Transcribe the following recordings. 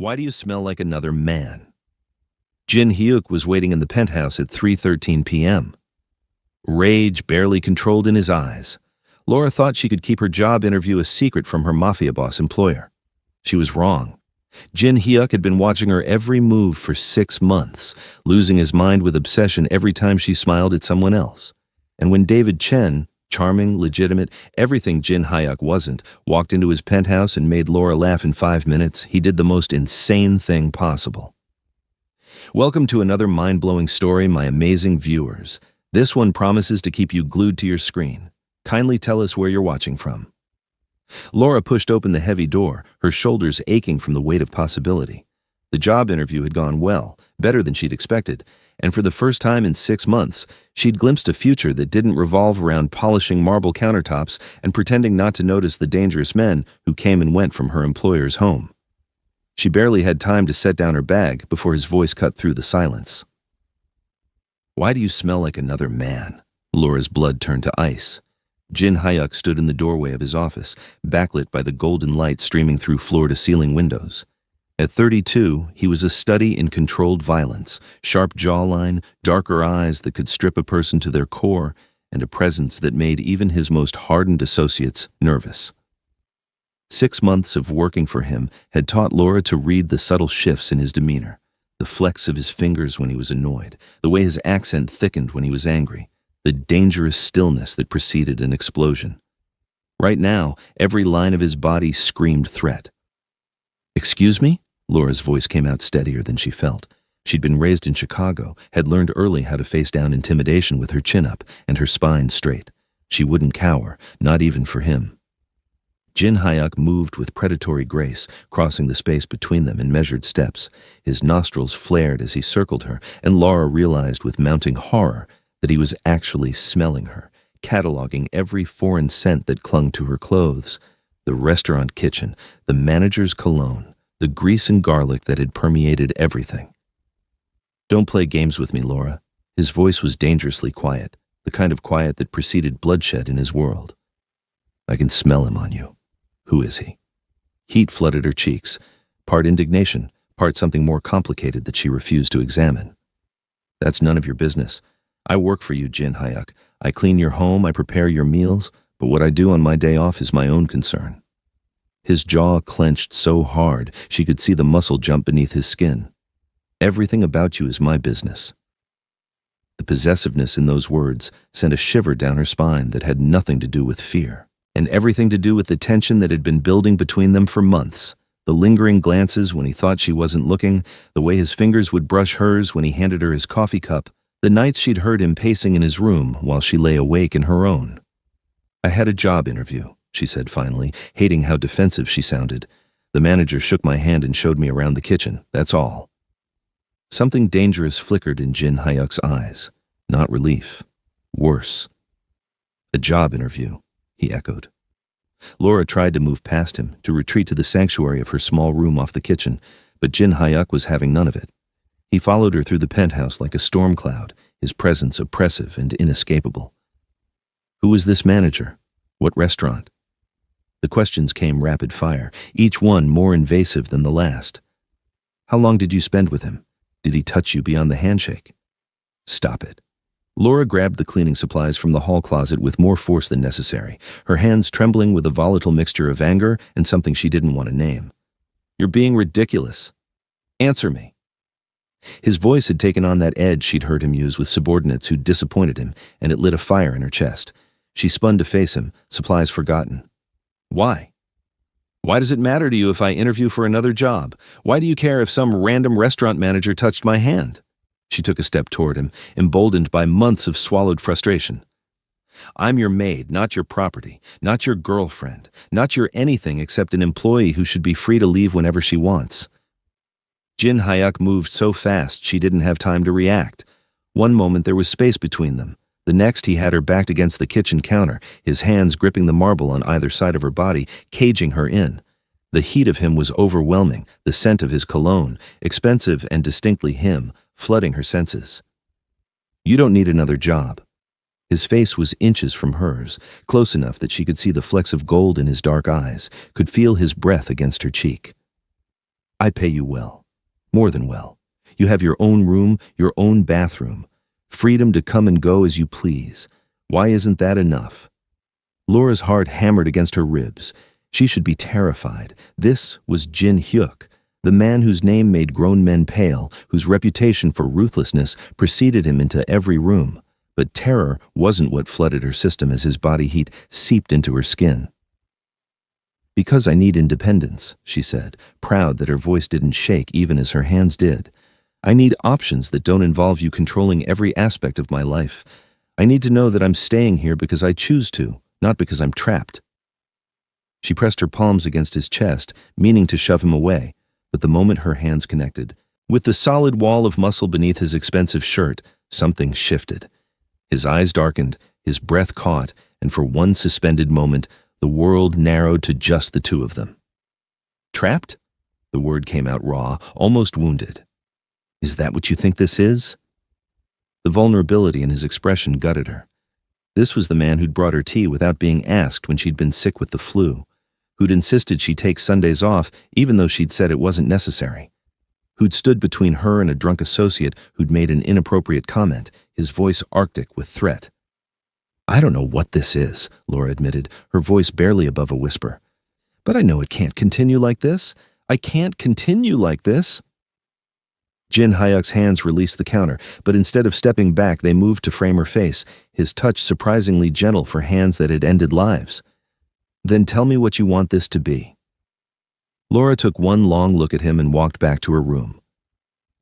Why do you smell like another man? Jin Hyuk was waiting in the penthouse at 3:13 p.m. Rage barely controlled in his eyes. Laura thought she could keep her job interview a secret from her Mafia boss employer. She was wrong. Jin Hyuk had been watching her every move for 6 months, losing his mind with obsession every time she smiled at someone else. And when David Chen, charming, legitimate, everything Jin Hyuk wasn't, walked into his penthouse and made Laura laugh in 5 minutes, he did the most insane thing possible. Welcome to another mind-blowing story, my amazing viewers. This one promises to keep you glued to your screen. Kindly tell us where you're watching from. Laura pushed open the heavy door, her shoulders aching from the weight of possibility. The job interview had gone well, better than she'd expected, and for the first time in 6 months, she'd glimpsed a future that didn't revolve around polishing marble countertops and pretending not to notice the dangerous men who came and went from her employer's home. She barely had time to set down her bag before his voice cut through the silence. Why do you smell like another man? Laura's blood turned to ice. Jin Hyuk stood in the doorway of his office, backlit by the golden light streaming through floor-to-ceiling windows. At 32, he was a study in controlled violence, sharp jawline, darker eyes that could strip a person to their core, and a presence that made even his most hardened associates nervous. 6 months of working for him had taught Laura to read the subtle shifts in his demeanor, the flex of his fingers when he was annoyed, the way his accent thickened when he was angry, the dangerous stillness that preceded an explosion. Right now, every line of his body screamed threat. "Excuse me?" Laura's voice came out steadier than she felt. She'd been raised in Chicago, had learned early how to face down intimidation with her chin up and her spine straight. She wouldn't cower, not even for him. Jin Hyuk moved with predatory grace, crossing the space between them in measured steps. His nostrils flared as he circled her, and Laura realized with mounting horror that he was actually smelling her, cataloging every foreign scent that clung to her clothes. The restaurant kitchen, the manager's cologne, the grease and garlic that had permeated everything. "Don't play games with me, Laura." His voice was dangerously quiet, the kind of quiet that preceded bloodshed in his world. "I can smell him on you. Who is he?" Heat flooded her cheeks, part indignation, part something more complicated that she refused to examine. "That's none of your business. I work for you, Jin Hyuk. I clean your home, I prepare your meals, but what I do on my day off is my own concern." His jaw clenched so hard she could see the muscle jump beneath his skin. "Everything about you is my business." The possessiveness in those words sent a shiver down her spine that had nothing to do with fear, and everything to do with the tension that had been building between them for months. The lingering glances when he thought she wasn't looking, the way his fingers would brush hers when he handed her his coffee cup, the nights she'd heard him pacing in his room while she lay awake in her own. "I had a job interview," she said finally, hating how defensive she sounded. "The manager shook my hand and showed me around the kitchen, that's all." Something dangerous flickered in Jin Hyuk's eyes. Not relief. Worse. "A job interview," he echoed. Laura tried to move past him, to retreat to the sanctuary of her small room off the kitchen, but Jin Hyuk was having none of it. He followed her through the penthouse like a storm cloud, his presence oppressive and inescapable. Who was this manager? What restaurant? The questions came rapid fire, each one more invasive than the last. How long did you spend with him? Did he touch you beyond the handshake? Stop it. Laura grabbed the cleaning supplies from the hall closet with more force than necessary, her hands trembling with a volatile mixture of anger and something she didn't want to name. "You're being ridiculous. Answer me." His voice had taken on that edge she'd heard him use with subordinates who'd disappointed him, and it lit a fire in her chest. She spun to face him, supplies forgotten. "Why? Why does it matter to you if I interview for another job? Why do you care if some random restaurant manager touched my hand?" She took a step toward him, emboldened by months of swallowed frustration. "I'm your maid, not your property, not your girlfriend, not your anything except an employee who should be free to leave whenever she wants." Jin Hyuk moved so fast she didn't have time to react. One moment there was space between them. The next he had her backed against the kitchen counter, his hands gripping the marble on either side of her body, caging her in. The heat of him was overwhelming, the scent of his cologne, expensive and distinctly him, flooding her senses. "You don't need another job." His face was inches from hers, close enough that she could see the flecks of gold in his dark eyes, could feel his breath against her cheek. I pay you well. More than well. You have your own room, your own bathroom. Freedom to come and go as you please. Why isn't that enough? Laura's heart hammered against her ribs. She should be terrified. This was Jin Hyuk, the man whose name made grown men pale, whose reputation for ruthlessness preceded him into every room. But terror wasn't what flooded her system as his body heat seeped into her skin. Because I need independence, she said, proud that her voice didn't shake even as her hands did. I need options that don't involve you controlling every aspect of my life. I need to know that I'm staying here because I choose to, not because I'm trapped. She pressed her palms against his chest, meaning to shove him away, but the moment her hands connected, with the solid wall of muscle beneath his expensive shirt, something shifted. His eyes darkened, his breath caught, and for one suspended moment, the world narrowed to just the two of them. Trapped? The word came out raw, almost wounded. Is that what you think this is? The vulnerability in his expression gutted her. This was the man who'd brought her tea without being asked when she'd been sick with the flu, who'd insisted she take Sundays off even though she'd said it wasn't necessary, who'd stood between her and a drunk associate who'd made an inappropriate comment, his voice arctic with threat. I don't know what this is, Laura admitted, her voice barely above a whisper. But I know it can't continue like this. I can't continue like this. Jin Hyuk's hands released the counter, but instead of stepping back, they moved to frame her face, his touch surprisingly gentle for hands that had ended lives. Then tell me what you want this to be. Laura took one long look at him and walked back to her room.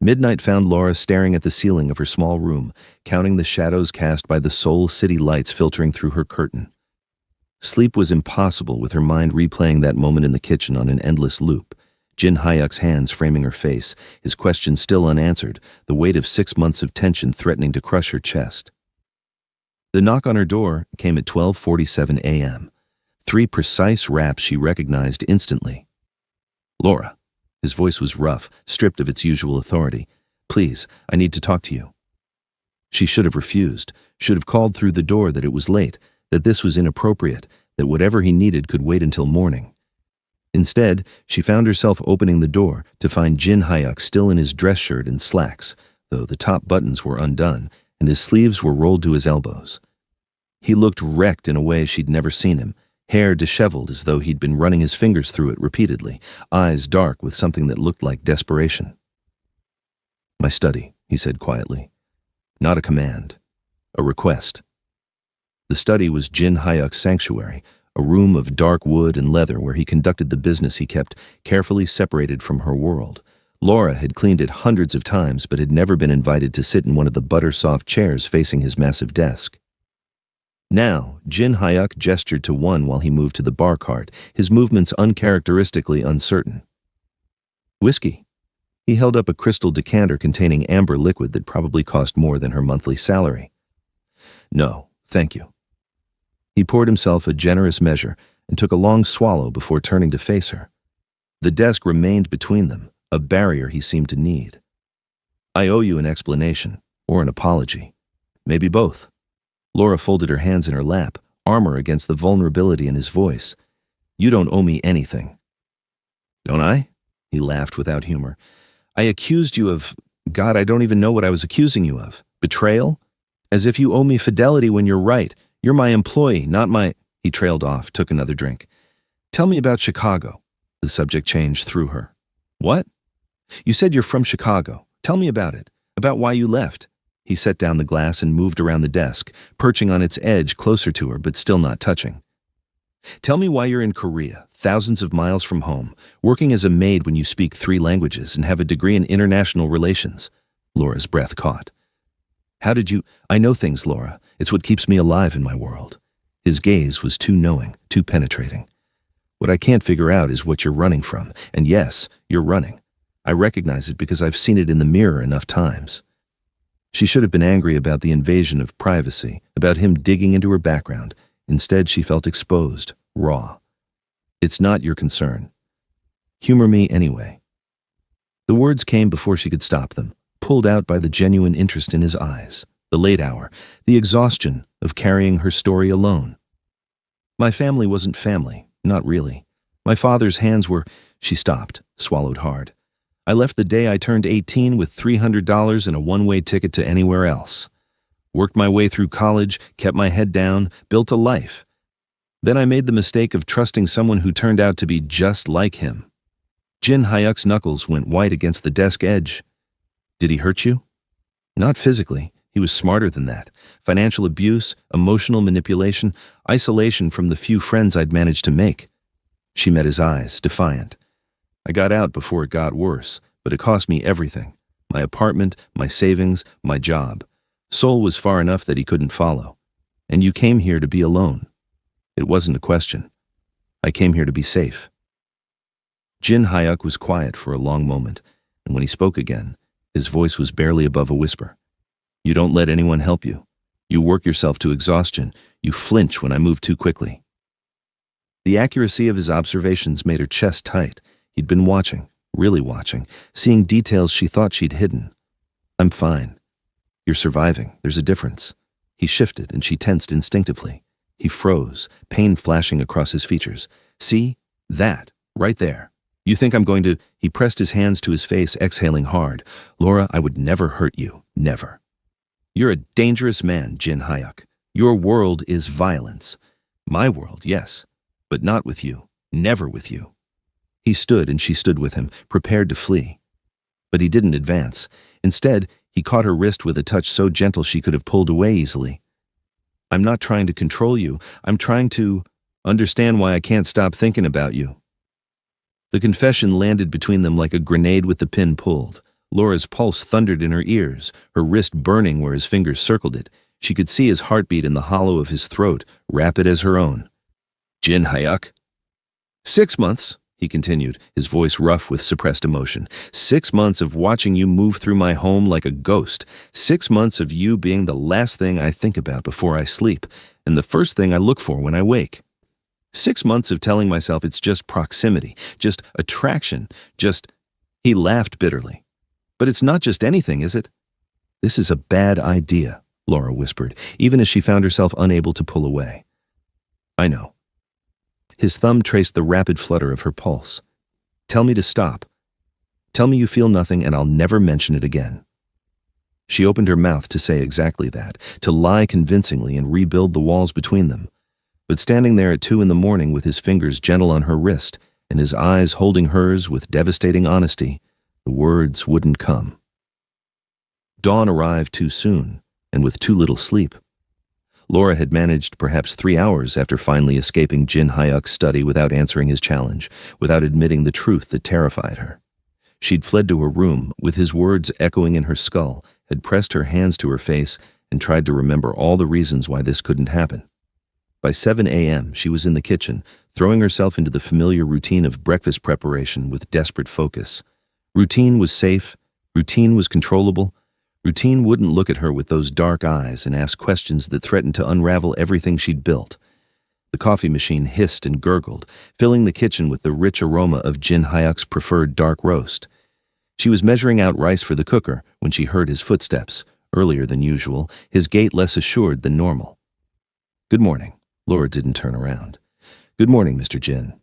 Midnight found Laura staring at the ceiling of her small room, counting the shadows cast by the Seoul city lights filtering through her curtain. Sleep was impossible with her mind replaying that moment in the kitchen on an endless loop. Jin Hyuk's hands framing her face, his question still unanswered, the weight of 6 months of tension threatening to crush her chest. The knock on her door came at 12:47 a.m. 3 precise raps she recognized instantly. Laura. His voice was rough, stripped of its usual authority. Please, I need to talk to you. She should have refused, should have called through the door that it was late, that this was inappropriate, that whatever he needed could wait until morning. Instead, she found herself opening the door to find Jin Hyuk still in his dress shirt and slacks, though the top buttons were undone and his sleeves were rolled to his elbows. He looked wrecked in a way she'd never seen him, hair disheveled as though he'd been running his fingers through it repeatedly, eyes dark with something that looked like desperation. My study, he said quietly. Not a command, a request. The study was Jin Hyuk's sanctuary, a room of dark wood and leather where he conducted the business he kept carefully separated from her world. Laura had cleaned it hundreds of times but had never been invited to sit in one of the butter-soft chairs facing his massive desk. Now, Jin Hyuk gestured to one while he moved to the bar cart, his movements uncharacteristically uncertain. Whiskey. He held up a crystal decanter containing amber liquid that probably cost more than her monthly salary. No, thank you. He poured himself a generous measure and took a long swallow before turning to face her. The desk remained between them, a barrier he seemed to need. I owe you an explanation, or an apology. Maybe both. Laura folded her hands in her lap, armor against the vulnerability in his voice. You don't owe me anything. Don't I? He laughed without humor. I accused you of, God, I don't even know what I was accusing you of. Betrayal? As if you owe me fidelity when you're right. You're my employee, not my... He trailed off, took another drink. Tell me about Chicago. The subject changed through her. What? You said you're from Chicago. Tell me about it. About why you left. He set down the glass and moved around the desk, perching on its edge closer to her but still not touching. Tell me why you're in Korea, thousands of miles from home, working as a maid when you speak 3 languages and have a degree in international relations. Laura's breath caught. How did you... I know things, Laura. It's what keeps me alive in my world. His gaze was too knowing, too penetrating. What I can't figure out is what you're running from. And yes, you're running. I recognize it because I've seen it in the mirror enough times. She should have been angry about the invasion of privacy, about him digging into her background. Instead, she felt exposed, raw. It's not your concern. Humor me anyway. The words came before she could stop them, pulled out by the genuine interest in his eyes, the late hour, the exhaustion of carrying her story alone. My family wasn't family, not really. My father's hands were... She stopped, swallowed hard. I left the day I turned 18 with $300 and a one-way ticket to anywhere else. Worked my way through college, kept my head down, built a life. Then I made the mistake of trusting someone who turned out to be just like him. Jin Hyuk's knuckles went white against the desk edge. Did he hurt you? Not physically. He was smarter than that. Financial abuse, emotional manipulation, isolation from the few friends I'd managed to make. She met his eyes, defiant. I got out before it got worse, but it cost me everything. My apartment, my savings, my job. Seoul was far enough that he couldn't follow. And you came here to be alone. It wasn't a question. I came here to be safe. Jin Hyuk was quiet for a long moment, and when he spoke again, his voice was barely above a whisper. You don't let anyone help you. You work yourself to exhaustion. You flinch when I move too quickly. The accuracy of his observations made her chest tight. He'd been watching, really watching, seeing details she thought she'd hidden. I'm fine. You're surviving. There's a difference. He shifted, and she tensed instinctively. He froze, pain flashing across his features. See? That, right there. You think I'm going to... He pressed his hands to his face, exhaling hard. Laura, I would never hurt you. Never. You're a dangerous man, Jin Hyuk. Your world is violence. My world, yes, but not with you. Never with you. He stood and she stood with him, prepared to flee. But he didn't advance. Instead, he caught her wrist with a touch so gentle she could have pulled away easily. I'm not trying to control you. I'm trying to understand why I can't stop thinking about you. The confession landed between them like a grenade with the pin pulled. Laura's pulse thundered in her ears, her wrist burning where his fingers circled it. She could see his heartbeat in the hollow of his throat, rapid as her own. Jin Hyuk. 6 months, he continued, his voice rough with suppressed emotion. 6 months of watching you move through my home like a ghost. 6 months of you being the last thing I think about before I sleep, and the first thing I look for when I wake. 6 months of telling myself it's just proximity, just attraction, just... He laughed bitterly. But it's not just anything, is it? This is a bad idea, Laura whispered, even as she found herself unable to pull away. I know. His thumb traced the rapid flutter of her pulse. Tell me to stop. Tell me you feel nothing and I'll never mention it again. She opened her mouth to say exactly that, to lie convincingly and rebuild the walls between them. But standing there at 2 a.m. with his fingers gentle on her wrist and his eyes holding hers with devastating honesty, the words wouldn't come. Dawn arrived too soon, and with too little sleep. Laura had managed perhaps 3 hours after finally escaping Jin Hyuk's study without answering his challenge, without admitting the truth that terrified her. She'd fled to her room, with his words echoing in her skull, had pressed her hands to her face, and tried to remember all the reasons why this couldn't happen. By 7 a.m., she was in the kitchen, throwing herself into the familiar routine of breakfast preparation with desperate focus. Routine was safe, routine was controllable, routine wouldn't look at her with those dark eyes and ask questions that threatened to unravel everything she'd built. The coffee machine hissed and gurgled, filling the kitchen with the rich aroma of Jin Hyuk's preferred dark roast. She was measuring out rice for the cooker when she heard his footsteps, earlier than usual, his gait less assured than normal. Good morning. Laura didn't turn around. Good morning, Mr. Jin.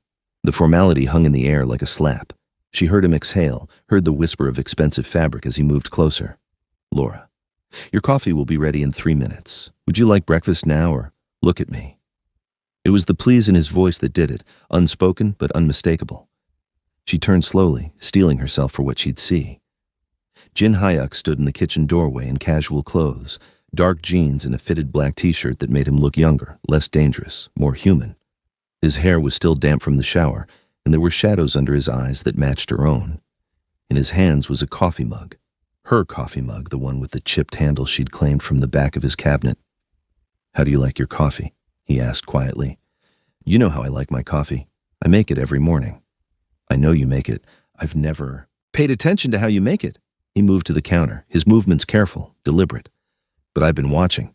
The formality hung in the air like a slap. She heard him exhale, heard the whisper of expensive fabric as he moved closer. Laura, your coffee will be ready in 3 minutes. Would you like breakfast now or look at me? It was the please in his voice that did it, unspoken but unmistakable. She turned slowly, steeling herself for what she'd see. Jin Hyuk stood in the kitchen doorway in casual clothes, dark jeans and a fitted black t-shirt that made him look younger, less dangerous, more human. His hair was still damp from the shower, and there were shadows under his eyes that matched her own. In his hands was a coffee mug. Her coffee mug, the one with the chipped handle she'd claimed from the back of his cabinet. How do you like your coffee? He asked quietly. You know how I like my coffee. I make it every morning. I know you make it. I've never paid attention to how you make it. He moved to the counter, his movements careful, deliberate. But I've been watching.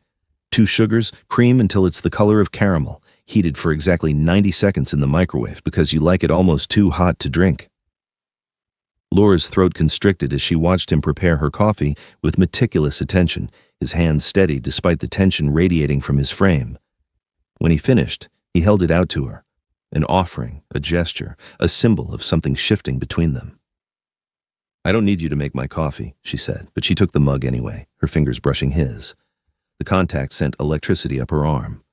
2 sugars, cream until it's the color of caramel, heated for exactly 90 seconds in the microwave because you like it almost too hot to drink. Laura's throat constricted as she watched him prepare her coffee with meticulous attention, his hands steady despite the tension radiating from his frame. When he finished, he held it out to her, an offering, a gesture, a symbol of something shifting between them. I don't need you to make my coffee, she said, but she took the mug anyway, her fingers brushing his. The contact sent electricity up her arm.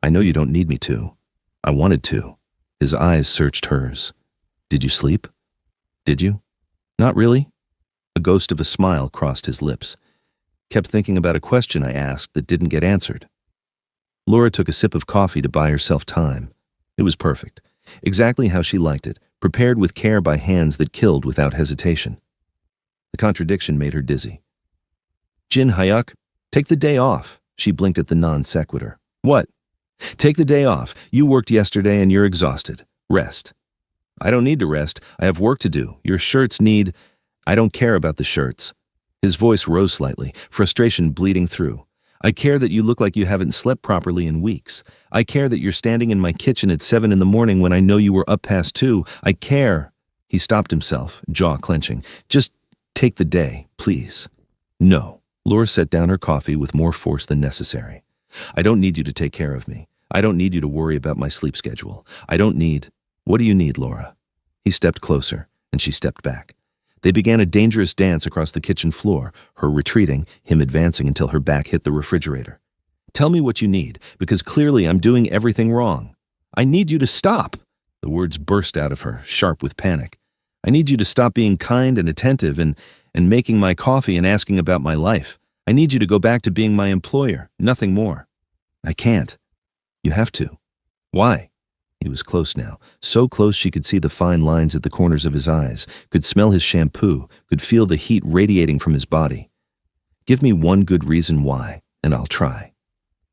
I know you don't need me to. I wanted to. His eyes searched hers. Did you sleep? Did you? Not really. A ghost of a smile crossed his lips. Kept thinking about a question I asked that didn't get answered. Laura took a sip of coffee to buy herself time. It was perfect. Exactly how she liked it, prepared with care by hands that killed without hesitation. The contradiction made her dizzy. Jin Hyuk, take the day off. She blinked at the non-sequitur. What? Take the day off. You worked yesterday and you're exhausted. Rest. I don't need to rest. I have work to do. Your shirts need... I don't care about the shirts. His voice rose slightly, frustration bleeding through. I care that you look like you haven't slept properly in weeks. I care that you're standing in my kitchen at 7 in the morning when I know you were up past 2. I care. He stopped himself, jaw clenching. Just take the day, please. No. Laura set down her coffee with more force than necessary. I don't need you to take care of me. I don't need you to worry about my sleep schedule. I don't need... What do you need, Laura? He stepped closer, and she stepped back. They began a dangerous dance across the kitchen floor, her retreating, him advancing until her back hit the refrigerator. Tell me what you need, because clearly I'm doing everything wrong. I need you to stop. The words burst out of her, sharp with panic. I need you to stop being kind and attentive and making my coffee and asking about my life. I need you to go back to being my employer, nothing more. I can't. You have to. Why? He was close now, so close she could see the fine lines at the corners of his eyes, could smell his shampoo, could feel the heat radiating from his body. Give me one good reason why, and I'll try.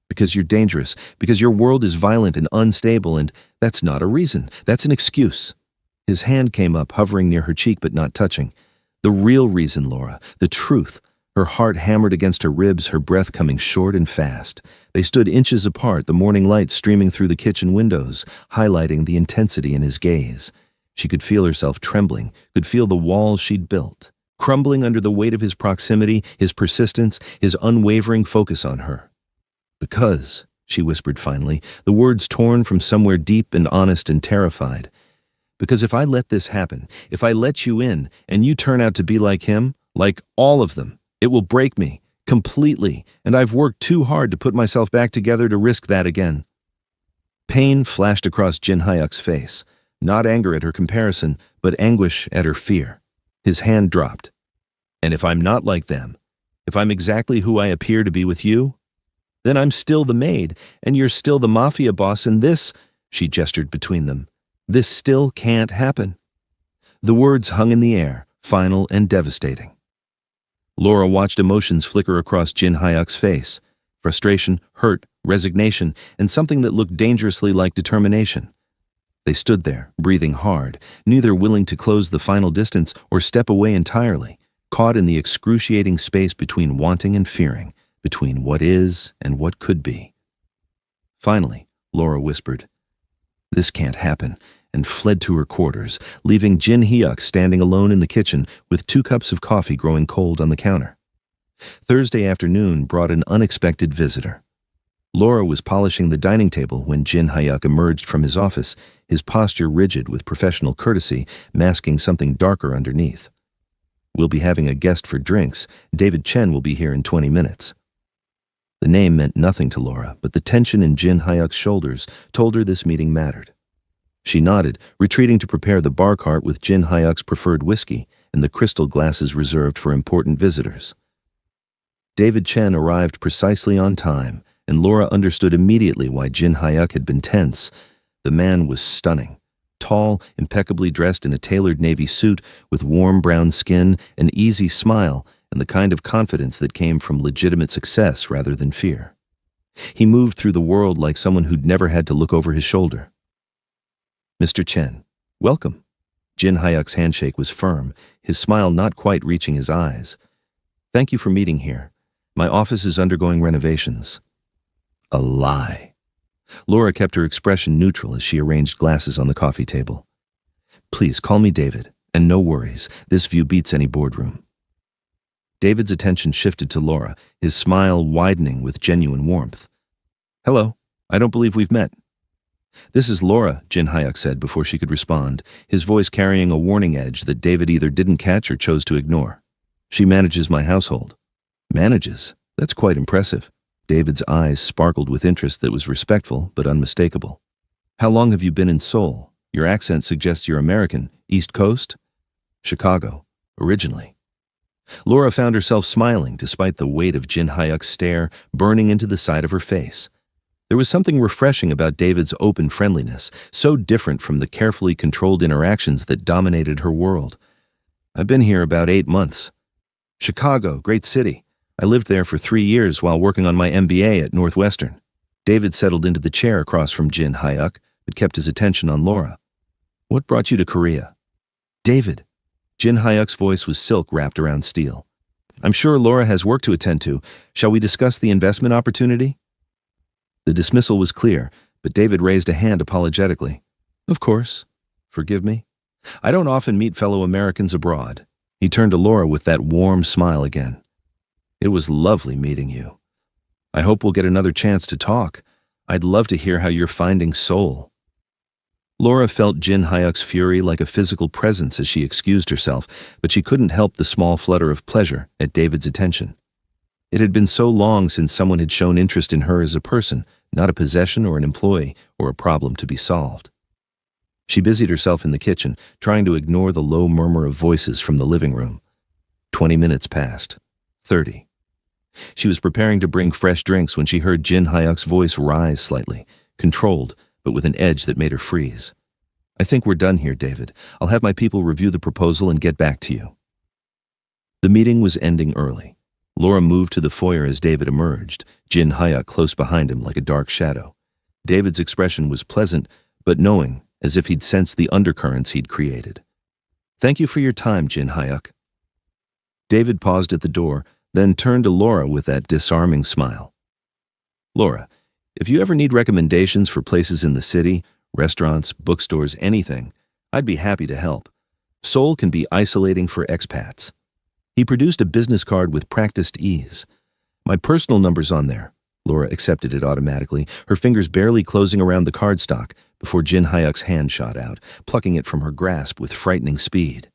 Because you're dangerous, because your world is violent and unstable, and that's not a reason, that's an excuse. His hand came up, hovering near her cheek but not touching. The real reason, Laura, the truth. Her heart hammered against her ribs, her breath coming short and fast. They stood inches apart, the morning light streaming through the kitchen windows, highlighting the intensity in his gaze. She could feel herself trembling, could feel the walls she'd built, crumbling under the weight of his proximity, his persistence, his unwavering focus on her. Because, she whispered finally, the words torn from somewhere deep and honest and terrified. Because if I let this happen, if I let you in, and you turn out to be like him, like all of them, it will break me, completely, and I've worked too hard to put myself back together to risk that again. Pain flashed across Jin Hyuk's face, not anger at her comparison, but anguish at her fear. His hand dropped. And if I'm not like them, if I'm exactly who I appear to be with you, then I'm still the maid, and you're still the Mafia boss, and this, she gestured between them, this still can't happen. The words hung in the air, final and devastating. Laura watched emotions flicker across Jin Hyuk's face. Frustration, hurt, resignation, and something that looked dangerously like determination. They stood there, breathing hard, neither willing to close the final distance or step away entirely, caught in the excruciating space between wanting and fearing, between what is and what could be. Finally, Laura whispered, "This can't happen," and fled to her quarters, leaving Jin Hyuk standing alone in the kitchen with 2 cups of coffee growing cold on the counter. Thursday afternoon brought an unexpected visitor. Laura was polishing the dining table when Jin Hyuk emerged from his office, his posture rigid with professional courtesy, masking something darker underneath. We'll be having a guest for drinks. David Chen will be here in 20 minutes. The name meant nothing to Laura, but the tension in Jin Hyuk's shoulders told her this meeting mattered. She nodded, retreating to prepare the bar cart with Jin Hyuk's preferred whiskey and the crystal glasses reserved for important visitors. David Chen arrived precisely on time, and Laura understood immediately why Jin Hyuk had been tense. The man was stunning. Tall, impeccably dressed in a tailored navy suit, with warm brown skin, an easy smile, and the kind of confidence that came from legitimate success rather than fear. He moved through the world like someone who'd never had to look over his shoulder. Mr. Chen, welcome. Jin Hyuk's handshake was firm, his smile not quite reaching his eyes. Thank you for meeting here. My office is undergoing renovations. A lie. Laura kept her expression neutral as she arranged glasses on the coffee table. Please call me David, and no worries, this view beats any boardroom. David's attention shifted to Laura, his smile widening with genuine warmth. Hello, I don't believe we've met. "This is Laura," Jin Hyuk said before she could respond, his voice carrying a warning edge that David either didn't catch or chose to ignore. "She manages my household." "Manages? That's quite impressive." David's eyes sparkled with interest that was respectful but unmistakable. "How long have you been in Seoul? Your accent suggests you're American. East Coast?" "Chicago, originally." Laura found herself smiling despite the weight of Jin Hyuk's stare burning into the side of her face. There was something refreshing about David's open friendliness, so different from the carefully controlled interactions that dominated her world. "I've been here about 8 months." "Chicago, great city. I lived there for 3 years while working on my MBA at Northwestern." David settled into the chair across from Jin Hyuk, but kept his attention on Laura. "What brought you to Korea?" "David." Jin Hyuk's voice was silk wrapped around steel. "I'm sure Laura has work to attend to. Shall we discuss the investment opportunity?" The dismissal was clear, but David raised a hand apologetically. "Of course. Forgive me. I don't often meet fellow Americans abroad." He turned to Laura with that warm smile again. "It was lovely meeting you. I hope we'll get another chance to talk. I'd love to hear how you're finding Seoul." Laura felt Jin Hyuk's fury like a physical presence as she excused herself, but she couldn't help the small flutter of pleasure at David's attention. It had been so long since someone had shown interest in her as a person, not a possession or an employee or a problem to be solved. She busied herself in the kitchen, trying to ignore the low murmur of voices from the living room. 20 minutes passed. 30. She was preparing to bring fresh drinks when she heard Jin Hyuk's voice rise slightly, controlled, but with an edge that made her freeze. "I think we're done here, David. I'll have my people review the proposal and get back to you." The meeting was ending early. Laura moved to the foyer as David emerged, Jin Hyuk close behind him like a dark shadow. David's expression was pleasant, but knowing, as if he'd sensed the undercurrents he'd created. "Thank you for your time, Jin Hyuk." David paused at the door, then turned to Laura with that disarming smile. "Laura, if you ever need recommendations for places in the city, restaurants, bookstores, anything, I'd be happy to help. Seoul can be isolating for expats." He produced a business card with practiced ease. "My personal number's on there." Laura accepted it automatically, her fingers barely closing around the cardstock before Jin Hyuk's hand shot out, plucking it from her grasp with frightening speed.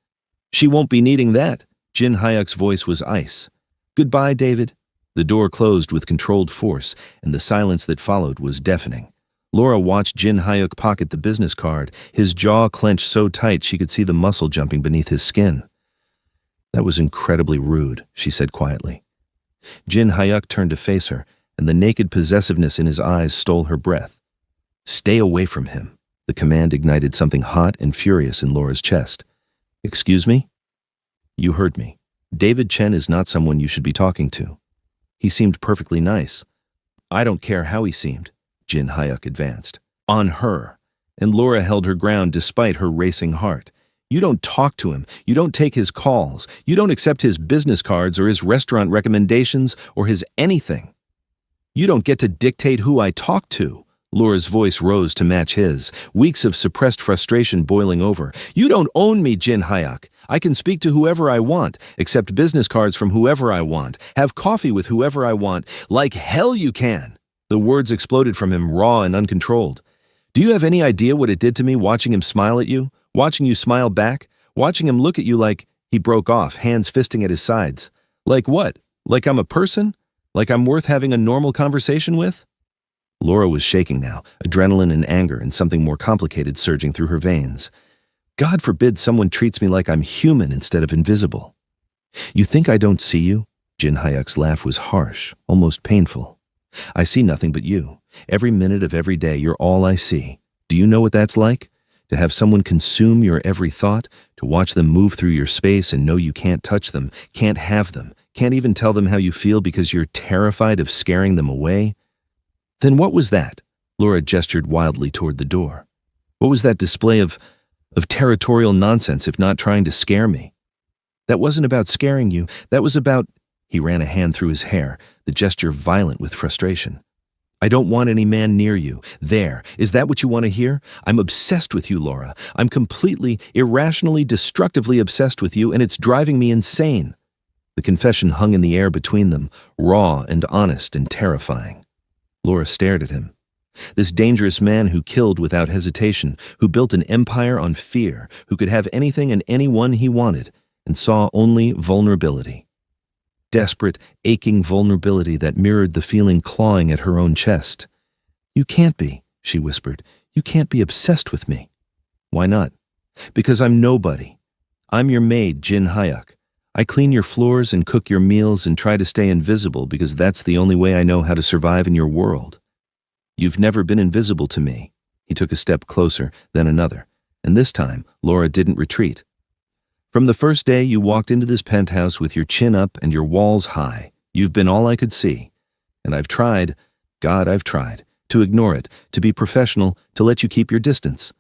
"She won't be needing that." Jin Hyuk's voice was ice. "Goodbye, David." The door closed with controlled force, and the silence that followed was deafening. Laura watched Jin Hyuk pocket the business card, his jaw clenched so tight she could see the muscle jumping beneath his skin. "That was incredibly rude," she said quietly. Jin Hyuk turned to face her, and the naked possessiveness in his eyes stole her breath. "Stay away from him." The command ignited something hot and furious in Laura's chest. "Excuse me?" "You heard me. David Chen is not someone you should be talking to." "He seemed perfectly nice." "I don't care how he seemed," Jin Hyuk advanced. "On her." And Laura held her ground despite her racing heart. "You don't talk to him. You don't take his calls. You don't accept his business cards or his restaurant recommendations or his anything. You don't get to dictate who I talk to." Laura's voice rose to match his, weeks of suppressed frustration boiling over. "You don't own me, Jin Hyuk. I can speak to whoever I want, accept business cards from whoever I want, have coffee with whoever I want. Like hell you can." The words exploded from him, raw and uncontrolled. "Do you have any idea what it did to me watching him smile at you? Watching you smile back? Watching him look at you like—" He broke off, hands fisting at his sides. "Like what? Like I'm a person? Like I'm worth having a normal conversation with?" Laura was shaking now, adrenaline and anger and something more complicated surging through her veins. "God forbid someone treats me like I'm human instead of invisible." "You think I don't see you?" Jin Hyuk's laugh was harsh, almost painful. "I see nothing but you. Every minute of every day you're all I see. Do you know what that's like? To have someone consume your every thought, to watch them move through your space and know you can't touch them, can't have them, can't even tell them how you feel because you're terrified of scaring them away?" "Then what was that?" Laura gestured wildly toward the door. "What was that display of territorial nonsense if not trying to scare me?" "That wasn't about scaring you. That was about—" He ran a hand through his hair, the gesture violent with frustration. "I don't want any man near you. There. Is that what you want to hear? I'm obsessed with you, Laura. I'm completely, irrationally, destructively obsessed with you, and it's driving me insane." The confession hung in the air between them, raw and honest and terrifying. Laura stared at him. This dangerous man who killed without hesitation, who built an empire on fear, who could have anything and anyone he wanted, and saw only vulnerability. Desperate, aching vulnerability that mirrored the feeling clawing at her own chest. "You can't be," she whispered. "You can't be obsessed with me." "Why not?" "Because I'm nobody. I'm your maid, Jin Hyuk. I clean your floors and cook your meals and try to stay invisible because that's the only way I know how to survive in your world. You've never been invisible to me." He took a step closer, then another, and this time Laura didn't retreat. "From the first day you walked into this penthouse with your chin up and your walls high, you've been all I could see. And I've tried, God, I've tried, to ignore it, to be professional, to let you keep your distance.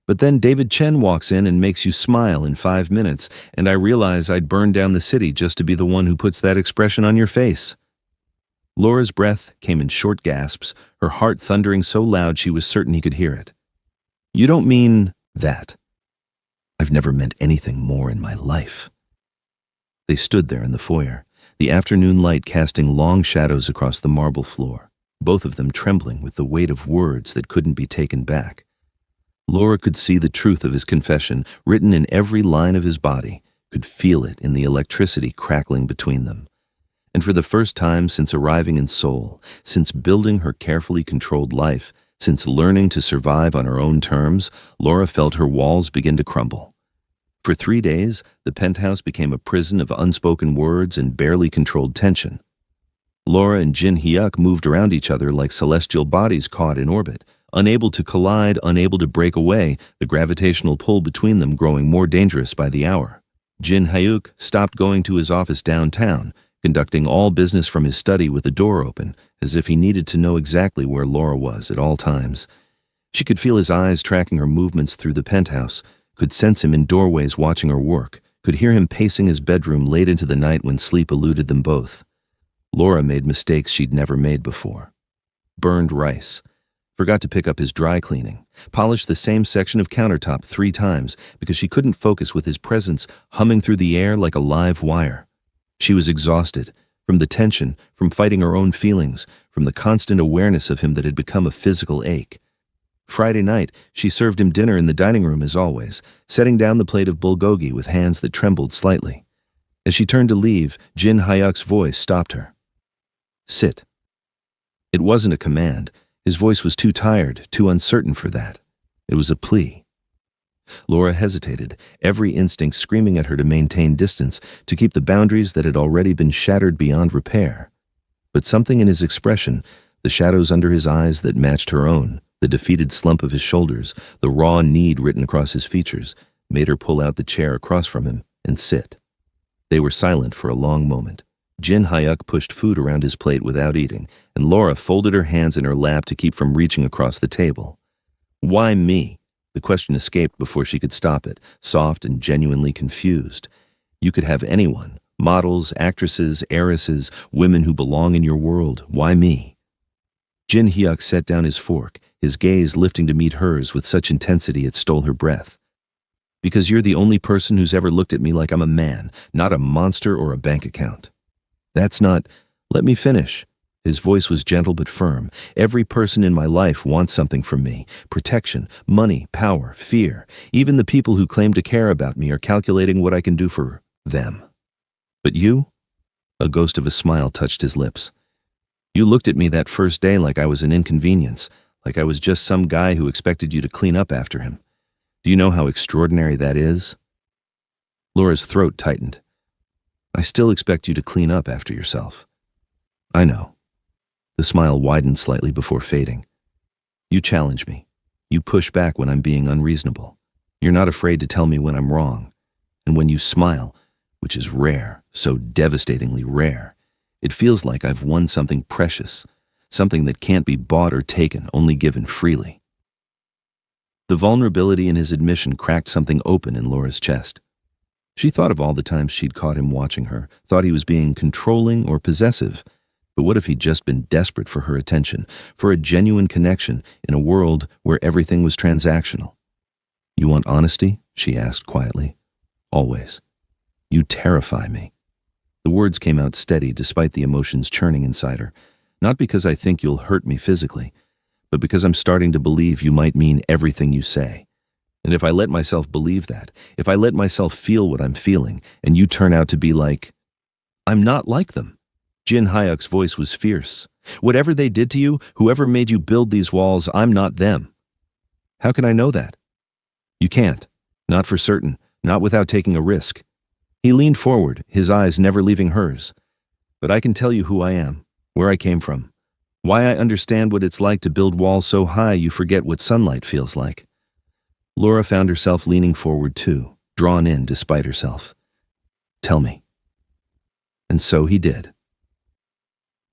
But then David Chen walks in and makes you smile in 5 minutes, and I realize I'd burn down the city just to be the one who puts that expression on your face." Laura's breath came in short gasps, her heart thundering so loud she was certain he could hear it. "You don't mean that?" "I've never meant anything more in my life." They stood there in the foyer, the afternoon light casting long shadows across the marble floor, both of them trembling with the weight of words that couldn't be taken back. Laura could see the truth of his confession written in every line of his body, could feel it in the electricity crackling between them. And for the first time since arriving in Seoul, since building her carefully controlled life, since learning to survive on her own terms, Laura felt her walls begin to crumble. For 3 days, the penthouse became a prison of unspoken words and barely controlled tension. Laura and Jin Hyuk moved around each other like celestial bodies caught in orbit, unable to collide, unable to break away, the gravitational pull between them growing more dangerous by the hour. Jin Hyuk stopped going to his office downtown, conducting all business from his study with the door open, as if he needed to know exactly where Laura was at all times. She could feel his eyes tracking her movements through the penthouse, could sense him in doorways watching her work, could hear him pacing his bedroom late into the night when sleep eluded them both. Laura made mistakes she'd never made before. Burned rice. Forgot to pick up his dry cleaning. Polished the same section of countertop 3 times because she couldn't focus with his presence humming through the air like a live wire. She was exhausted, from the tension, from fighting her own feelings, from the constant awareness of him that had become a physical ache. Friday night, she served him dinner in the dining room as always, setting down the plate of bulgogi with hands that trembled slightly. As she turned to leave, Jin Hyuk's voice stopped her. "Sit." It wasn't a command. His voice was too tired, too uncertain for that. It was a plea. Laura hesitated, every instinct screaming at her to maintain distance, to keep the boundaries that had already been shattered beyond repair. But something in his expression, the shadows under his eyes that matched her own, the defeated slump of his shoulders, the raw need written across his features, made her pull out the chair across from him and sit. They were silent for a long moment. Jin Hyuk pushed food around his plate without eating, and Laura folded her hands in her lap to keep from reaching across the table. "Why me?" The question escaped before she could stop it, soft and genuinely confused. "You could have anyone, models, actresses, heiresses, women who belong in your world. Why me?" Jin Hyuk set down his fork, his gaze lifting to meet hers with such intensity it stole her breath. "Because you're the only person who's ever looked at me like I'm a man, not a monster or a bank account. That's not... Let me finish." His voice was gentle but firm. "Every person in my life wants something from me. Protection, money, power, fear. Even the people who claim to care about me are calculating what I can do for them. But you?" A ghost of a smile touched his lips. "You looked at me that first day like I was an inconvenience, like I was just some guy who expected you to clean up after him. Do you know how extraordinary that is?" Laura's throat tightened. "I still expect you to clean up after yourself." "I know." The smile widened slightly before fading. "You challenge me. You push back when I'm being unreasonable. You're not afraid to tell me when I'm wrong. And when you smile, which is rare, so devastatingly rare, it feels like I've won something precious, something that can't be bought or taken, only given freely." The vulnerability in his admission cracked something open in Laura's chest. She thought of all the times she'd caught him watching her, thought he was being controlling or possessive. But what if he'd just been desperate for her attention, for a genuine connection in a world where everything was transactional? "You want honesty?" she asked quietly. "Always." "You terrify me." The words came out steady despite the emotions churning inside her. "Not because I think you'll hurt me physically, but because I'm starting to believe you might mean everything you say. And if I let myself believe that, if I let myself feel what I'm feeling, and you turn out to be like, I'm not like them. Jin Hyuk's voice was fierce. Whatever they did to you, whoever made you build these walls, I'm not them. How can I know that? You can't. Not for certain. Not without taking a risk. He leaned forward, his eyes never leaving hers. But I can tell you who I am, where I came from, why I understand what it's like to build walls so high you forget what sunlight feels like. Laura found herself leaning forward too, drawn in despite herself. Tell me. And so he did.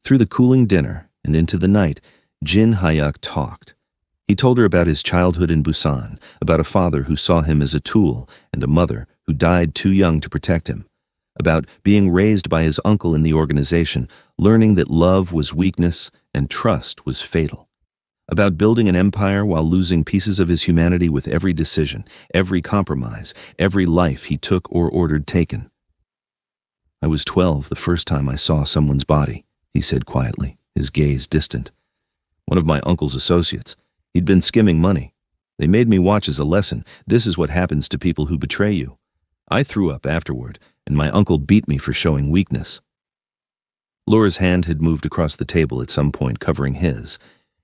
Through the cooling dinner and into the night, Jin Hyuk talked. He told her about his childhood in Busan, about a father who saw him as a tool and a mother who died too young to protect him, about being raised by his uncle in the organization, learning that love was weakness and trust was fatal, about building an empire while losing pieces of his humanity with every decision, every compromise, every life he took or ordered taken. I was 12 the first time I saw someone's body, he said quietly, his gaze distant. One of my uncle's associates. He'd been skimming money. They made me watch as a lesson. This is what happens to people who betray you. I threw up afterward, and my uncle beat me for showing weakness. Laura's hand had moved across the table at some point, covering his.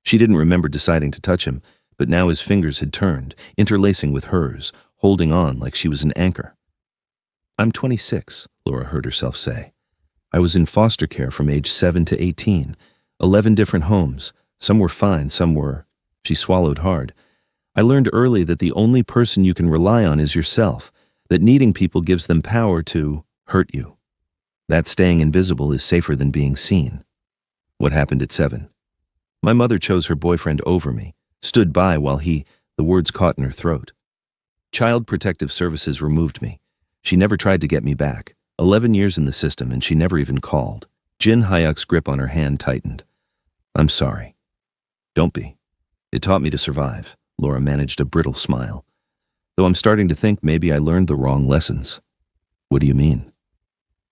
She didn't remember deciding to touch him, but now his fingers had turned, interlacing with hers, holding on like she was an anchor. I'm 26, Laura heard herself say. I was in foster care from age 7 to 18, 11 different homes. Some were fine, some were. She swallowed hard. I learned early that the only person you can rely on is yourself, that needing people gives them power to hurt you. That staying invisible is safer than being seen. What happened at 7? My mother chose her boyfriend over me, stood by while the words caught in her throat. Child Protective Services removed me. She never tried to get me back. 11 years in the system and she never even called. Jin Hyuk's grip on her hand tightened. I'm sorry. Don't be. It taught me to survive. Laura managed a brittle smile. Though I'm starting to think maybe I learned the wrong lessons. What do you mean?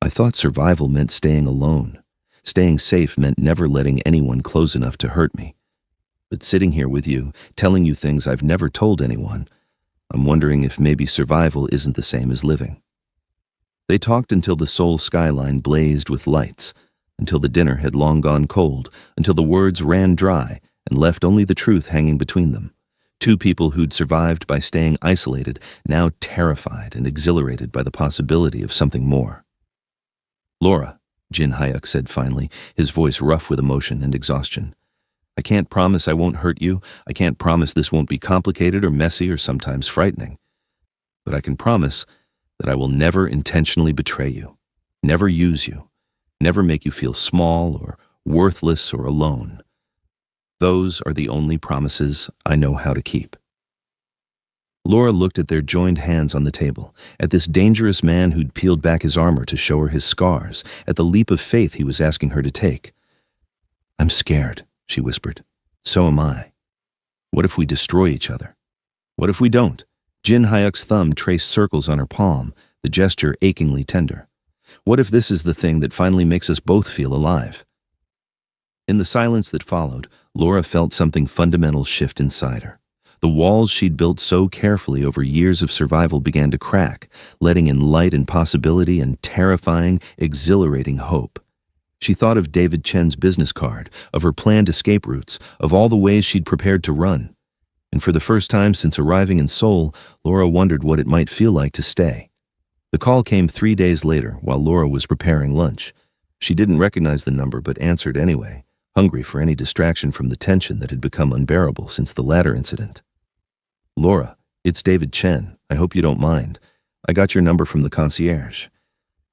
I thought survival meant staying alone. Staying safe meant never letting anyone close enough to hurt me. But sitting here with you, telling you things I've never told anyone, I'm wondering if maybe survival isn't the same as living. They talked until the Seoul skyline blazed with lights, until the dinner had long gone cold, until the words ran dry and left only the truth hanging between them. Two people who'd survived by staying isolated, now terrified and exhilarated by the possibility of something more. Laura, Jin Hyuk said finally, his voice rough with emotion and exhaustion. I can't promise I won't hurt you. I can't promise this won't be complicated or messy or sometimes frightening. But I can promise that I will never intentionally betray you, never use you, never make you feel small or worthless or alone. Those are the only promises I know how to keep. Laura looked at their joined hands on the table, at this dangerous man who'd peeled back his armor to show her his scars, at the leap of faith he was asking her to take. I'm scared, she whispered. So am I. What if we destroy each other? What if we don't? Jin Hyuk's thumb traced circles on her palm, the gesture achingly tender. What if this is the thing that finally makes us both feel alive? In the silence that followed, Laura felt something fundamental shift inside her. The walls she'd built so carefully over years of survival began to crack, letting in light and possibility and terrifying, exhilarating hope. She thought of David Chen's business card, of her planned escape routes, of all the ways she'd prepared to run. And for the first time since arriving in Seoul, Laura wondered what it might feel like to stay. The call came 3 days later while Laura was preparing lunch. She didn't recognize the number but answered anyway, hungry for any distraction from the tension that had become unbearable since the latter incident. Laura, it's David Chen. I hope you don't mind. I got your number from the concierge.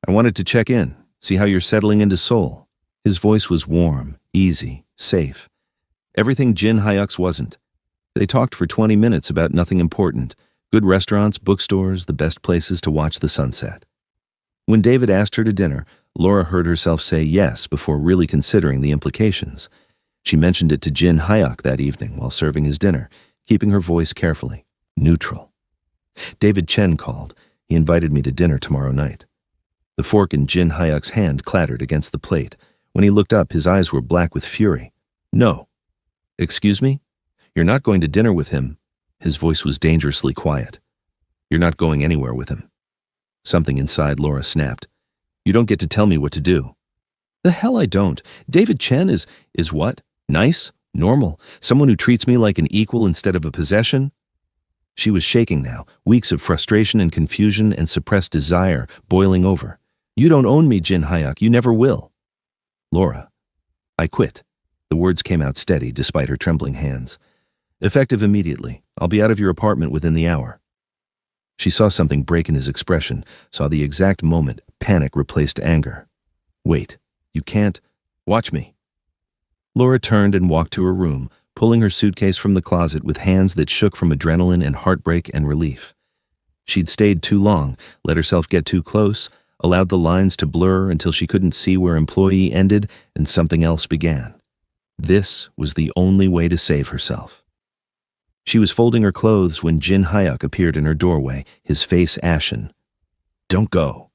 I wanted to check in, see how you're settling into Seoul. His voice was warm, easy, safe. Everything Jin Hyuk's wasn't. They talked for 20 minutes about nothing important. Good restaurants, bookstores, the best places to watch the sunset. When David asked her to dinner, Laura heard herself say yes before really considering the implications. She mentioned it to Jin Hyuk that evening while serving his dinner, keeping her voice carefully, neutral. David Chen called. He invited me to dinner tomorrow night. The fork in Jin Hyuk's hand clattered against the plate. When he looked up, his eyes were black with fury. No. Excuse me? You're not going to dinner with him. His voice was dangerously quiet. You're not going anywhere with him. Something inside Laura snapped. You don't get to tell me what to do. The hell I don't. David Chen is what? Nice? Normal? Someone who treats me like an equal instead of a possession? She was shaking now, weeks of frustration and confusion and suppressed desire boiling over. You don't own me, Jin Hyuk. You never will. Laura. I quit. The words came out steady despite her trembling hands. Effective immediately. I'll be out of your apartment within the hour. She saw something break in his expression, saw the exact moment panic replaced anger. Wait, you can't. Watch me. Laura turned and walked to her room, pulling her suitcase from the closet with hands that shook from adrenaline and heartbreak and relief. She'd stayed too long, let herself get too close, allowed the lines to blur until she couldn't see where employee ended and something else began. This was the only way to save herself. She was folding her clothes when Jin Hyuk appeared in her doorway, his face ashen. Don't go.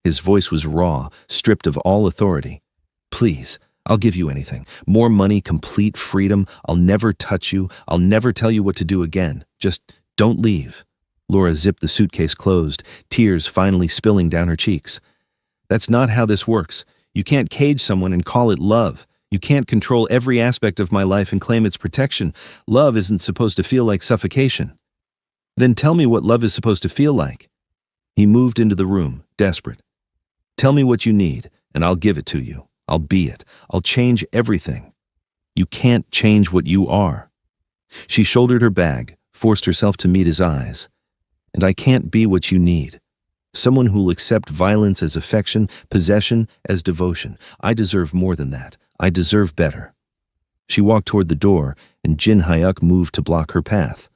His voice was raw, stripped of all authority. Please, I'll give you anything. More money, complete freedom. I'll never touch you. I'll never tell you what to do again. Just don't leave. Laura zipped the suitcase closed, tears finally spilling down her cheeks. That's not how this works. You can't cage someone and call it love. You can't control every aspect of my life and claim its protection. Love isn't supposed to feel like suffocation. Then tell me what love is supposed to feel like. He moved into the room, desperate. Tell me what you need, and I'll give it to you. I'll be it. I'll change everything. You can't change what you are. She shouldered her bag, forced herself to meet his eyes. And I can't be what you need. Someone who'll accept violence as affection, possession as devotion. I deserve more than that. I deserve better. She walked toward the door, and Jin Hyuk moved to block her path.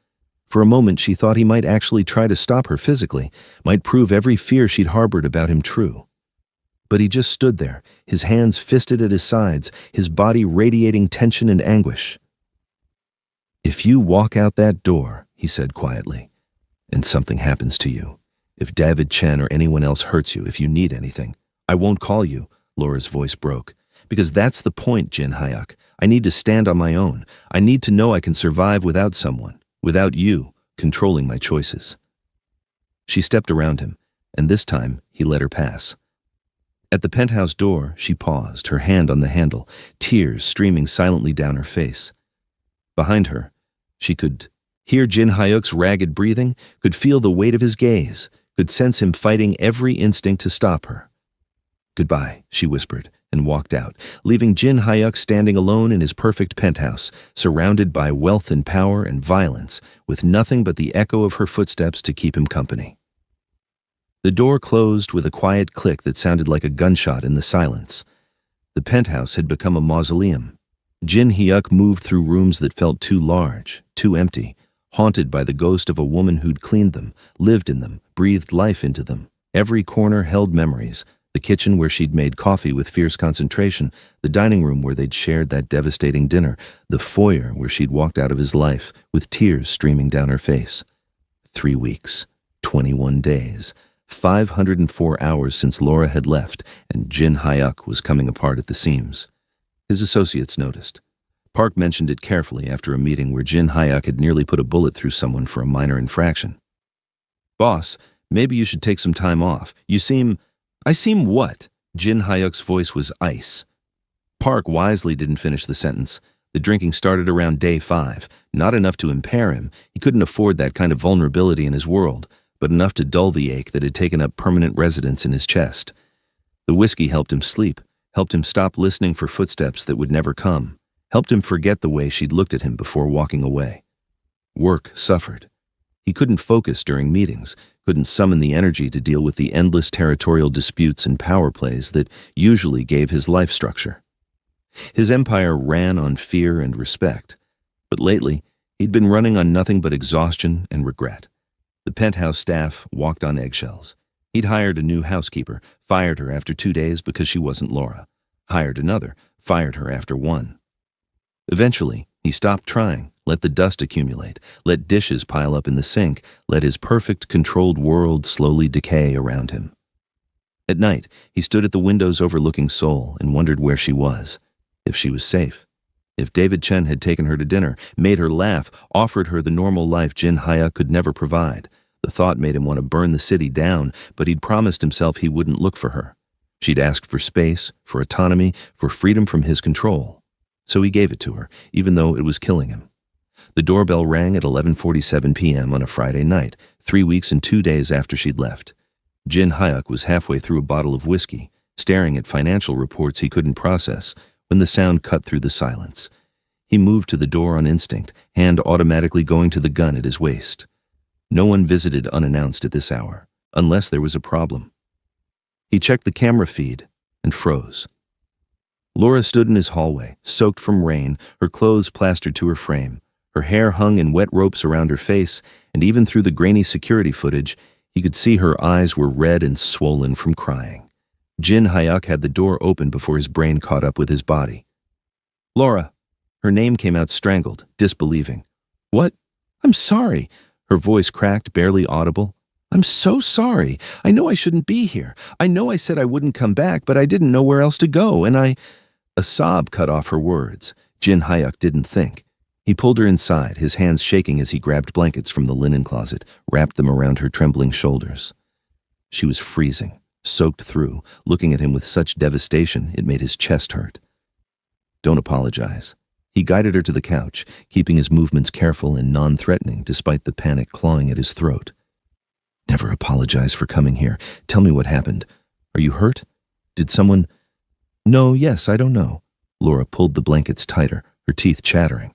For a moment, she thought he might actually try to stop her physically, might prove every fear she'd harbored about him true. But he just stood there, his hands fisted at his sides, his body radiating tension and anguish. If you walk out that door, he said quietly, and something happens to you, if David Chen or anyone else hurts you, if you need anything, I won't call you, Laura's voice broke. Because that's the point, Jin Hyuk. I need to stand on my own. I need to know I can survive without someone, without you, controlling my choices. She stepped around him, and this time he let her pass. At the penthouse door, she paused, her hand on the handle, tears streaming silently down her face. Behind her, she could hear Jin Hyuk's ragged breathing, could feel the weight of his gaze, could sense him fighting every instinct to stop her. Goodbye, she whispered, and walked out, leaving Jin Hyuk standing alone in his perfect penthouse, surrounded by wealth and power and violence, with nothing but the echo of her footsteps to keep him company. The door closed with a quiet click that sounded like a gunshot in the silence. The penthouse had become a mausoleum. Jin Hyuk moved through rooms that felt too large, too empty, haunted by the ghost of a woman who'd cleaned them, lived in them, breathed life into them. Every corner held memories. The kitchen where she'd made coffee with fierce concentration, the dining room where they'd shared that devastating dinner, the foyer where she'd walked out of his life with tears streaming down her face. 3 weeks, 21 days, 504 hours since Laura had left, and Jin Hyuk was coming apart at the seams. His associates noticed. Park mentioned it carefully after a meeting where Jin Hyuk had nearly put a bullet through someone for a minor infraction. Boss, maybe you should take some time off. I seem what? Jin Hyuk's voice was ice. Park wisely didn't finish the sentence. The drinking started around day 5, not enough to impair him. He couldn't afford that kind of vulnerability in his world, but enough to dull the ache that had taken up permanent residence in his chest. The whiskey helped him sleep, helped him stop listening for footsteps that would never come, helped him forget the way she'd looked at him before walking away. Work suffered. He couldn't focus during meetings, couldn't summon the energy to deal with the endless territorial disputes and power plays that usually gave his life structure. His empire ran on fear and respect, but lately he'd been running on nothing but exhaustion and regret. The penthouse staff walked on eggshells. He'd hired a new housekeeper, fired her after 2 days because she wasn't Laura, hired another, fired her after 1. Eventually, he stopped trying, let the dust accumulate, let dishes pile up in the sink, let his perfect, controlled world slowly decay around him. At night, he stood at the windows overlooking Seoul and wondered where she was, if she was safe, If David Chen had taken her to dinner, made her laugh, offered her the normal life Jin Hyuk could never provide, the thought made him want to burn the city down, but he'd promised himself he wouldn't look for her. She'd asked for space, for autonomy, for freedom from his control. So he gave it to her, even though it was killing him. The doorbell rang at 11:47 p.m. on a Friday night, 3 weeks and 2 days after she'd left. Jin Hyuk was halfway through a bottle of whiskey, staring at financial reports he couldn't process, when the sound cut through the silence. He moved to the door on instinct, hand automatically going to the gun at his waist. No one visited unannounced at this hour, unless there was a problem. He checked the camera feed and froze. Laura stood in his hallway, soaked from rain, her clothes plastered to her frame. Her hair hung in wet ropes around her face, and even through the grainy security footage, he could see her eyes were red and swollen from crying. Jin Hyuk had the door open before his brain caught up with his body. "Laura." Her name came out strangled, disbelieving. "What? I'm sorry." Her voice cracked, barely audible. "I'm so sorry. I know I shouldn't be here. I know I said I wouldn't come back, but I didn't know where else to go, and I—" A sob cut off her words. Jin Hyuk didn't think. He pulled her inside, his hands shaking as he grabbed blankets from the linen closet, wrapped them around her trembling shoulders. She was freezing, soaked through, looking at him with such devastation it made his chest hurt. "Don't apologize." He guided her to the couch, keeping his movements careful and non-threatening despite the panic clawing at his throat. "Never apologize for coming here. Tell me what happened. Are you hurt? Did someone—" "No, yes, I don't know." Laura pulled the blankets tighter, her teeth chattering.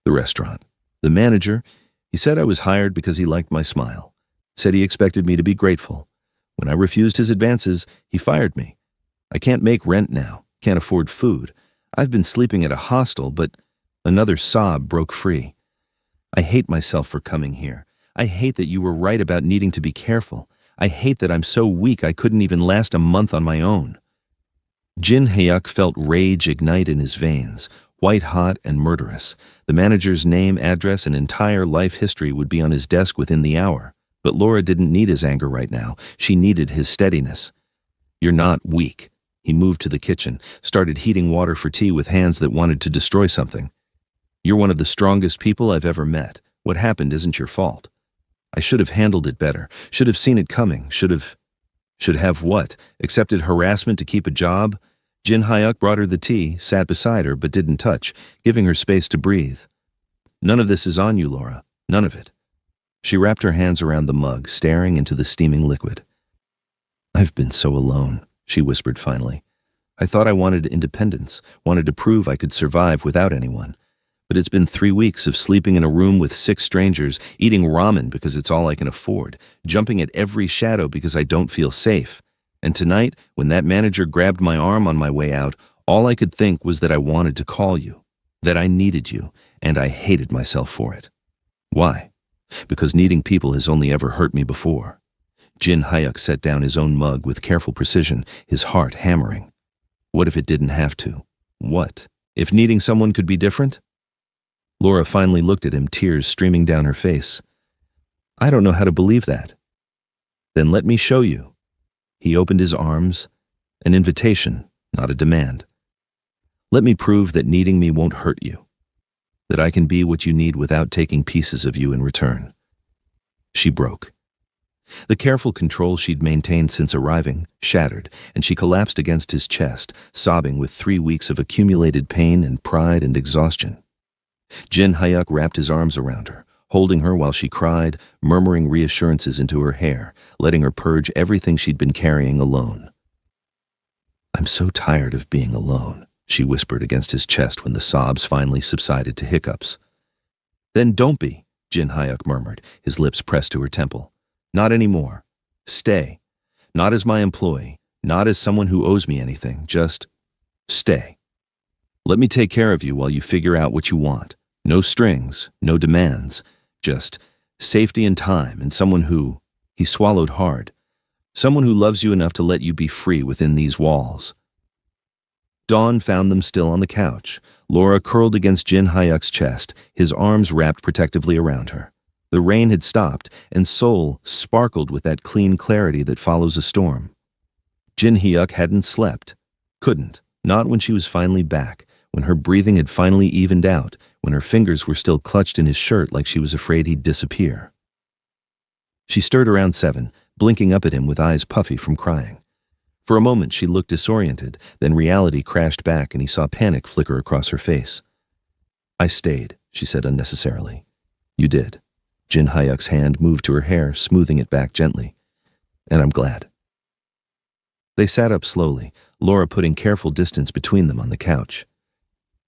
"The restaurant. The manager, he said I was hired because he liked my smile. Said he expected me to be grateful. When I refused his advances, he fired me. I can't make rent now, can't afford food. I've been sleeping at a hostel, but—" Another sob broke free. "I hate myself for coming here. I hate that you were right about needing to be careful. I hate that I'm so weak I couldn't even last a month on my own." Jin Hyuk felt rage ignite in his veins, white-hot and murderous. The manager's name, address, and entire life history would be on his desk within the hour. But Laura didn't need his anger right now. She needed his steadiness. "You're not weak." He moved to the kitchen, started heating water for tea with hands that wanted to destroy something. "You're one of the strongest people I've ever met. What happened isn't your fault. I should have handled it better, should have seen it coming, should have what? Accepted harassment to keep a job?" Jin Hyuk brought her the tea, sat beside her, but didn't touch, giving her space to breathe. "None of this is on you, Laura. None of it." She wrapped her hands around the mug, staring into the steaming liquid. "I've been so alone," she whispered finally. "I thought I wanted independence, wanted to prove I could survive without anyone. But it's been 3 weeks of sleeping in a room with 6 strangers, eating ramen because it's all I can afford, jumping at every shadow because I don't feel safe. And tonight, when that manager grabbed my arm on my way out, all I could think was that I wanted to call you, that I needed you, and I hated myself for it. Why? Because needing people has only ever hurt me before." Jin Hyuk set down his own mug with careful precision, his heart hammering. What if it didn't have to? What if needing someone could be different? Laura finally looked at him, tears streaming down her face. "I don't know how to believe that." "Then let me show you." He opened his arms, an invitation, not a demand. "Let me prove that needing me won't hurt you, that I can be what you need without taking pieces of you in return." She broke. The careful control she'd maintained since arriving shattered, and she collapsed against his chest, sobbing with 3 weeks of accumulated pain and pride and exhaustion. Jin Hyuk wrapped his arms around her, holding her while she cried, murmuring reassurances into her hair, letting her purge everything she'd been carrying alone. "I'm so tired of being alone," she whispered against his chest when the sobs finally subsided to hiccups. "Then don't be," Jin Hyuk murmured, his lips pressed to her temple. "Not anymore. Stay. Not as my employee, not as someone who owes me anything, just stay. Let me take care of you while you figure out what you want. No strings, no demands. Just safety and time and someone who—" He swallowed hard. "Someone who loves you enough to let you be free within these walls." Dawn found them still on the couch, Laura curled against Jin Hyuk's chest, his arms wrapped protectively around her. The rain had stopped, and Seoul sparkled with that clean clarity that follows a storm. Jin Hyuk hadn't slept. Couldn't, not when she was finally back, when her breathing had finally evened out, when her fingers were still clutched in his shirt like she was afraid he'd disappear. She stirred around 7, blinking up at him with eyes puffy from crying. For a moment she looked disoriented, then reality crashed back and he saw panic flicker across her face. "I stayed," she said unnecessarily. "You did." Jin Hyuk's hand moved to her hair, smoothing it back gently. "And I'm glad." They sat up slowly, Laura putting careful distance between them on the couch.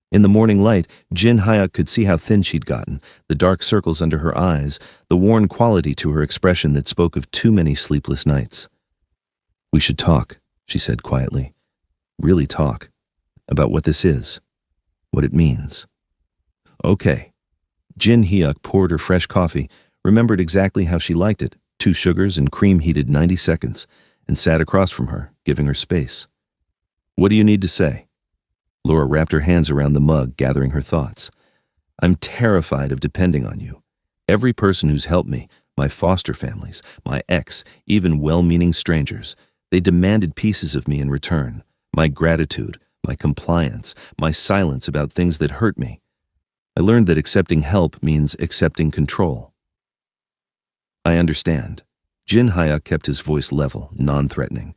In the morning light, Jin Hyuk could see how thin she'd gotten, the dark circles under her eyes, the worn quality to her expression that spoke of too many sleepless nights. "We should talk," she said quietly. "Really talk. About what this is. What it means." "Okay." Jin Hyuk poured her fresh coffee, remembered exactly how she liked it, 2 sugars and cream heated 90 seconds, and sat across from her, giving her space. "What do you need to say?" Laura wrapped her hands around the mug, gathering her thoughts. "I'm terrified of depending on you. Every person who's helped me, my foster families, my ex, even well-meaning strangers, they demanded pieces of me in return. My gratitude, my compliance, my silence about things that hurt me. I learned that accepting help means accepting control." "I understand." Jin Hyuk kept his voice level, non-threatening.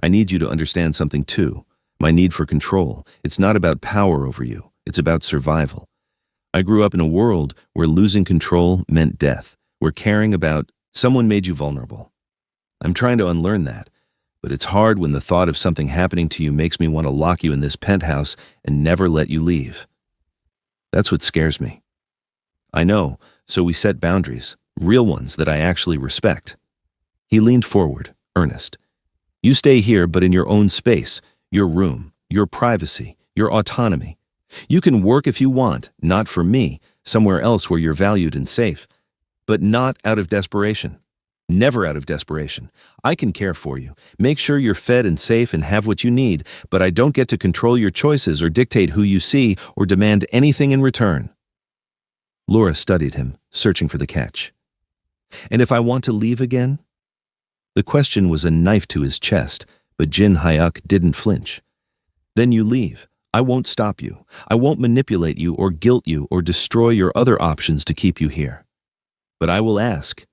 "I need you to understand something too. My need for control. It's not about power over you. It's about survival. I grew up in a world where losing control meant death, where caring about someone made you vulnerable. I'm trying to unlearn that, but it's hard when the thought of something happening to you makes me want to lock you in this penthouse and never let you leave. That's what scares me. I know, so we set boundaries, real ones that I actually respect." He leaned forward, earnest. "You stay here, but in your own space, your room, your privacy, your autonomy. You can work if you want, not for me, somewhere else where you're valued and safe, but not out of desperation. Never out of desperation. I can care for you, make sure you're fed and safe and have what you need, but I don't get to control your choices or dictate who you see or demand anything in return." Laura studied him, searching for the catch. "And if I want to leave again?" The question was a knife to his chest, but Jin Hyuk didn't flinch. "Then you leave. I won't stop you. I won't manipulate you or guilt you or destroy your other options to keep you here. But I will ask,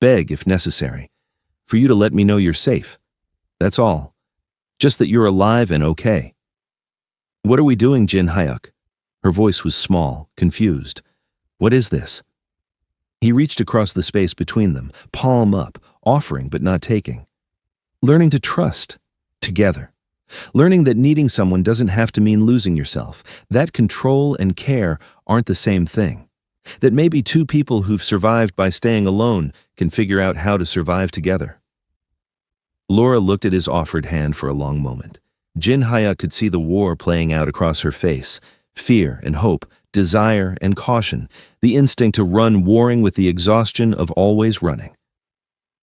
beg if necessary, for you to let me know you're safe. That's all. Just that you're alive and okay." "What are we doing, Jin Hyuk?" Her voice was small, confused. "What is this?" He reached across the space between them, palm up, offering but not taking. "Learning to trust. Together. Learning that needing someone doesn't have to mean losing yourself. That control and care aren't the same thing. That maybe 2 people who've survived by staying alone can figure out how to survive together." Laura looked at his offered hand for a long moment. Jin Hyuk could see the war playing out across her face. Fear and hope, desire and caution, the instinct to run warring with the exhaustion of always running.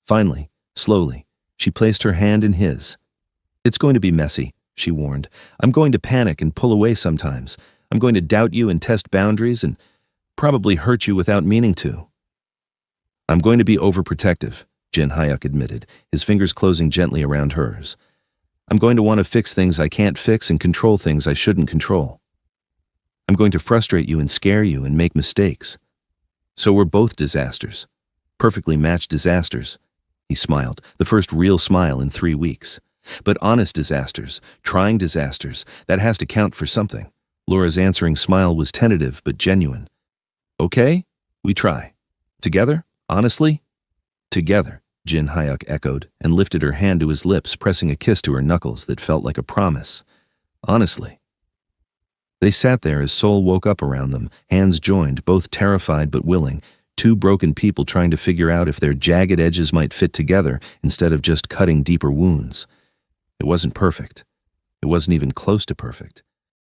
Finally, slowly, she placed her hand in his. "It's going to be messy," she warned. "I'm going to panic and pull away sometimes. I'm going to doubt you and test boundaries and probably hurt you without meaning to." "I'm going to be overprotective," Jin Hyuk admitted, his fingers closing gently around hers. "I'm going to want to fix things I can't fix and control things I shouldn't control. I'm going to frustrate you and scare you and make mistakes. So we're both disasters. Perfectly matched disasters." He smiled, the first real smile in 3 weeks. "But honest disasters, trying disasters, that has to count for something." Laura's answering smile was tentative but genuine. "Okay, we try. Together, honestly?" "Together," Jin Hyuk echoed and lifted her hand to his lips, pressing a kiss to her knuckles that felt like a promise. "Honestly." They sat there as Seoul woke up around them, hands joined, both terrified but willing, 2 broken people trying to figure out if their jagged edges might fit together instead of just cutting deeper wounds. It wasn't perfect. It wasn't even close to perfect.